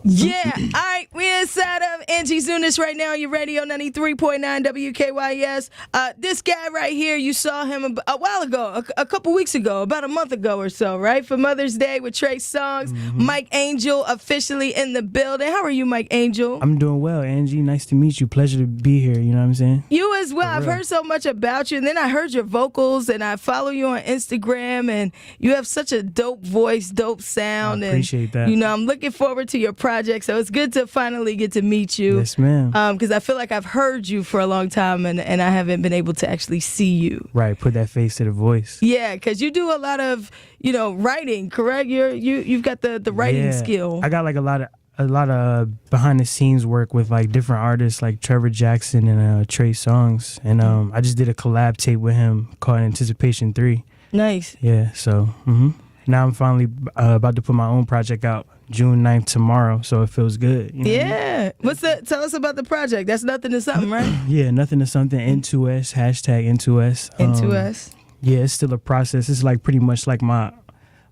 Yeah, all right, we're inside of Angie's Newness right now on your radio, 93.9 WKYS. This guy right here, you saw him a while ago, a couple weeks ago, about a month ago or so, right? For Mother's Day with Trey Songz. MikexAngel officially in the building. How are you, MikexAngel? I'm doing well, Angie. Nice to meet you. Pleasure to be here, you know what I'm saying? You as well. I've heard so much about you, and then I heard your vocals, and I follow you on Instagram, and you have such a dope voice, dope sound. I appreciate that. You know, I'm looking forward to your project, so it's good to finally get to meet you. Yes, ma'am. Because I feel like I've heard you for a long time, and I haven't been able to actually see you. Right, put that face to the voice. Yeah, because you do a lot of, writing, correct? You've got the writing skill. I got like a lot of behind the scenes work with like different artists like Trevor Jackson and Trey Songz, and I just did a collab tape with him called Anticipation 3. Nice. Yeah, so now I'm finally about to put my own project out June 9th tomorrow, so it feels good. You know what I mean? Tell us about the project. That's Nothing to Something, right? Yeah, Nothing to Something, N2S, hashtag N2S. N2S. Yeah, it's still a process. It's like pretty much like my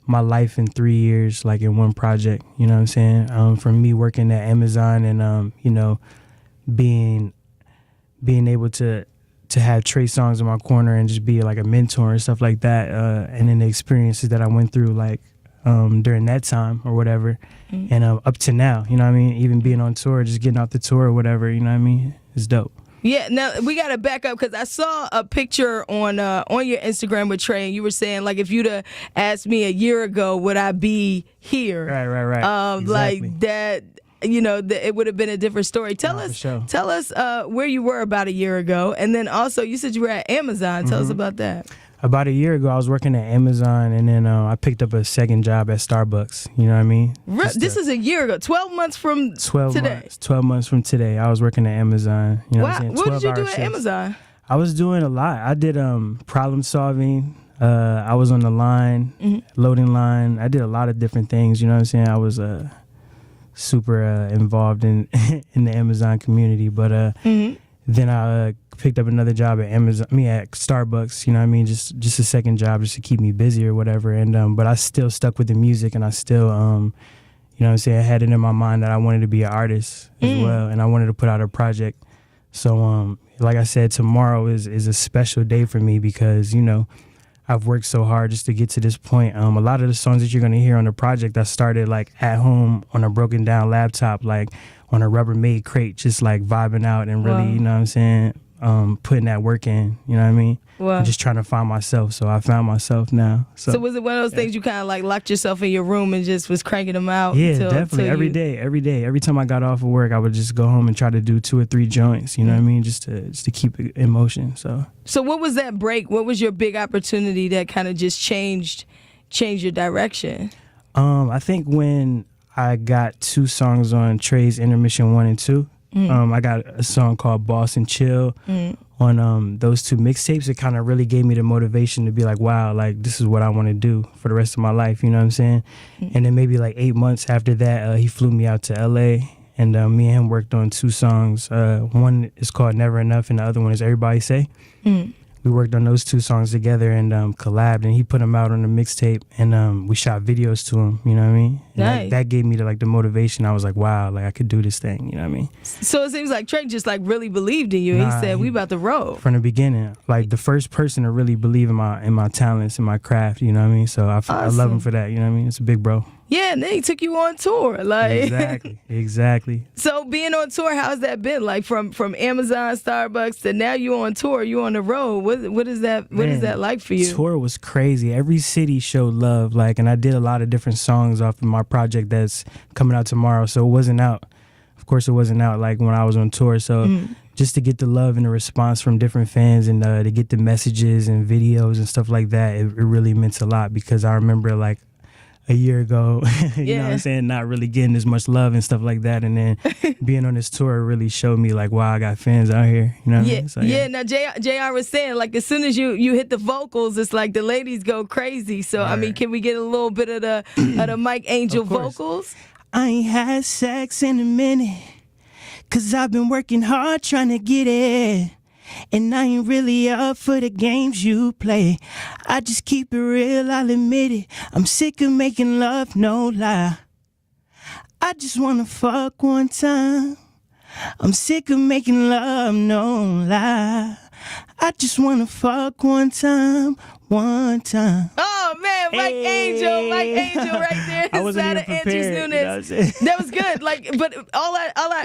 life in 3 years, like in one project, you know what I'm saying? From me working at Amazon and, being able to have Trey Songz in my corner and just be like a mentor and stuff like that. And then the experiences that I went through, like, during that time or whatever, and up to now, you know what I mean? Even being on tour, just getting off the tour or whatever, you know what I mean? It's dope. Yeah, now we got to back up because I saw a picture on your Instagram with Trey, and you were saying, like, if you'd have asked me a year ago, would I be here? Right. Exactly. Like that, it would have been a different story. Tell us where you were about a year ago, and then also you said you were at Amazon. Tell us about that. About a year ago, I was working at Amazon, and then I picked up a second job at Starbucks. You know what I mean? This is a year ago. 12 months from today. 12 months from today, I was working at Amazon. You know what I'm saying? What did you do at Amazon? I was doing a lot. I did problem solving. I was on the line, loading line. I did a lot of different things. You know what I'm saying? I was super involved in in the Amazon community, but then I picked up another job at at Starbucks, you know what I mean? Just a second job just to keep me busy or whatever. And but I still stuck with the music, and I still, you know what I'm saying, I had it in my mind that I wanted to be an artist as well, and I wanted to put out a project. So like I said, tomorrow is a special day for me because, I've worked so hard just to get to this point. A lot of the songs that you're going to hear on the project, I started like at home on a broken down laptop, like on a Rubbermaid crate, just like vibing out and really, you know what I'm saying, putting that work in, you know what I mean? Wow. Just trying to find myself. So I found myself now. So was it one of those things you kind of like locked yourself in your room and just was cranking them out? Yeah, definitely. Every day. Every time I got off of work, I would just go home and try to do 2 or 3 joints, you know what I mean? Just to keep it in motion. So what was that break? What was your big opportunity that kind of just changed your direction? I think when I got 2 songs on Trey's Intermission 1 and 2, I got a song called Boss and Chill on those 2 mixtapes. It kind of really gave me the motivation to be like, wow, like this is what I want to do for the rest of my life, you know what I'm saying? And then maybe like 8 months after that, he flew me out to LA, and me and him worked on 2 songs. One is called Never Enough, and the other one is Everybody Say. We worked on those 2 songs together and collabed, and he put them out on the mixtape, and we shot videos to him, you know what I mean? And nice. That gave me the motivation. I was like, wow, like I could do this thing, you know what I mean? So it seems like Trey just like really believed in you. He said, we about to roll. From the beginning, like the first person to really believe in my talents and my craft, you know what I mean? So I love him for that, you know what I mean? It's a big bro. Yeah, and then he took you on tour. Like Exactly. So being on tour, how's that been? Like from Amazon, Starbucks to now you on tour, you on the road. What is that like for you? Tour was crazy. Every city showed love, and I did a lot of different songs off of my project that's coming out tomorrow. So it wasn't out. Of course it wasn't out like when I was on tour. So just to get the love and the response from different fans, and to get the messages and videos and stuff like that, it really meant a lot, because I remember like a year ago, you know what I'm saying, not really getting as much love and stuff like that, and then being on this tour really showed me like, wow, I got fans out here, you know what I mean? So, now JR was saying, like, as soon as you hit the vocals, it's like the ladies go crazy. So I mean, can we get a little bit of the MikexAngel vocals? I ain't had sex in a minute, 'cause I've been working hard trying to get it. And I ain't really up for the games you play. I just keep it real, I'll admit it. I'm sick of making love, no lie. I just wanna fuck one time. I'm sick of making love, no lie. I just wanna fuck one time, one time. Oh man, Mike Angel right there. I wasn't Inside even of Angie's prepared. Newness. You know what I'm saying? That was good. But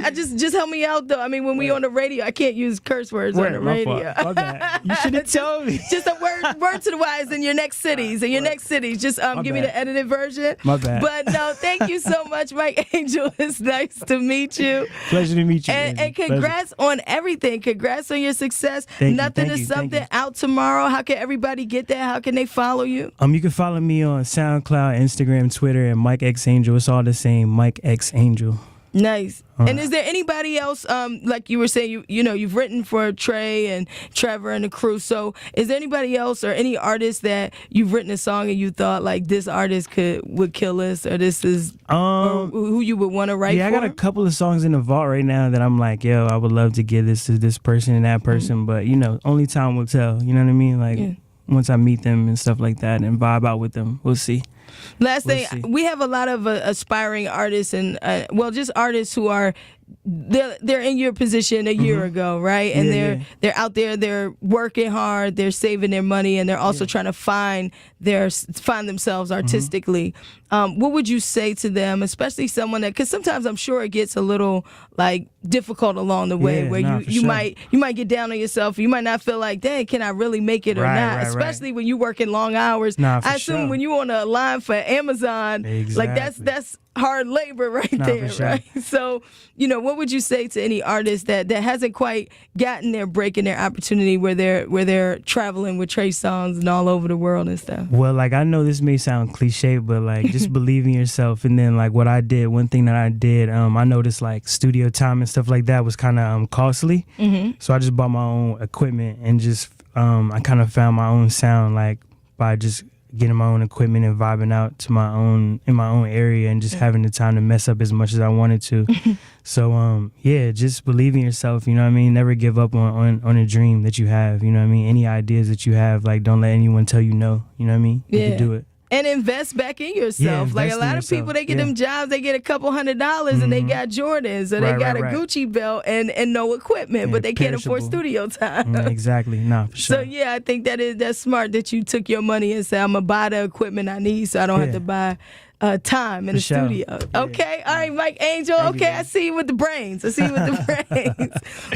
I just help me out though. I mean, when we on the radio, I can't use curse words on the radio. My bad. You should have told me. Just a word to the wise in your next cities. Just give me the edited version. My bad. But no, thank you so much, Mike Angel. It's nice to meet you. Pleasure to meet you. And congrats on everything. Congrats on your success. Thank Nothing you, is thank something you. out tomorrow. How can everybody get that? How can they follow you? You can follow me on SoundCloud, Instagram, Twitter, and MikexAngel. It's all the same, MikexAngel. Nice. And is there anybody else, like you were saying, you've written for Trey and Trevor and the crew, so is there anybody else or any artist that you've written a song and you thought, like, this artist would kill us, or this is or who you would want to write for? Yeah, I got a couple of songs in the vault right now that I'm like, yo, I would love to give this to this person and that person, but, only time will tell, you know what I mean? Like, once I meet them and stuff like that and vibe out with them, we'll see. Last thing, we have a lot of aspiring artists and just artists who are they're in your position a year ago, right? And they're out there, they're working hard, they're saving their money, and they're also trying to find themselves artistically. What would you say to them, especially someone that, because sometimes I'm sure it gets a little like difficult along the way, where you might get down on yourself, you might not feel like, dang, can I really make it or not? Especially when you work in long hours. I assume when you on a line for Amazon, like that's hard labor there, right? So, what would you say to any artist that hasn't quite gotten their break and their opportunity where they're traveling with Trey songs and all over the world and stuff? Well, like, I know this may sound cliche, but like, just believe in yourself. And then, like, what I did, one thing that I did, I noticed like studio time and stuff like that was kind of costly. So I just bought my own equipment and just I kind of found my own sound, like, by just getting my own equipment and vibing out in my own area and just having the time to mess up as much as I wanted to. So just believe in yourself, you know what I mean? Never give up on a dream that you have, you know what I mean? Any ideas that you have, like, don't let anyone tell you no, you know what I mean? You can do it. And invest back in yourself. Like, a lot of people, they get them jobs, they get a couple $100 and they got Jordans or they got a Gucci belt and no equipment, but they can't afford studio time. Exactly. Nah, for sure. So I think that's smart that you took your money and said, I'm going to buy the equipment I need so I don't have to buy time in the studio. Okay. All right, Mike Angel. I see you with the brains.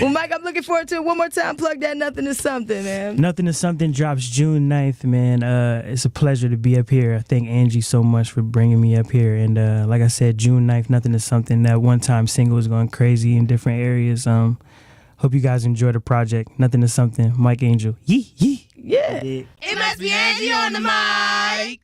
Well, Mike, I'm looking forward to it. One more time, plug that Nothing to Something, man. Nothing to Something drops June 9th, man. It's a pleasure to be up here. I thank Angie so much for bringing me up here. And like I said, June 9th, Nothing to Something. That one-time single is going crazy in different areas. Hope you guys enjoy the project. Nothing to Something. Mike Angel. Yee, yee. Yeah. It must be Angie on the mic.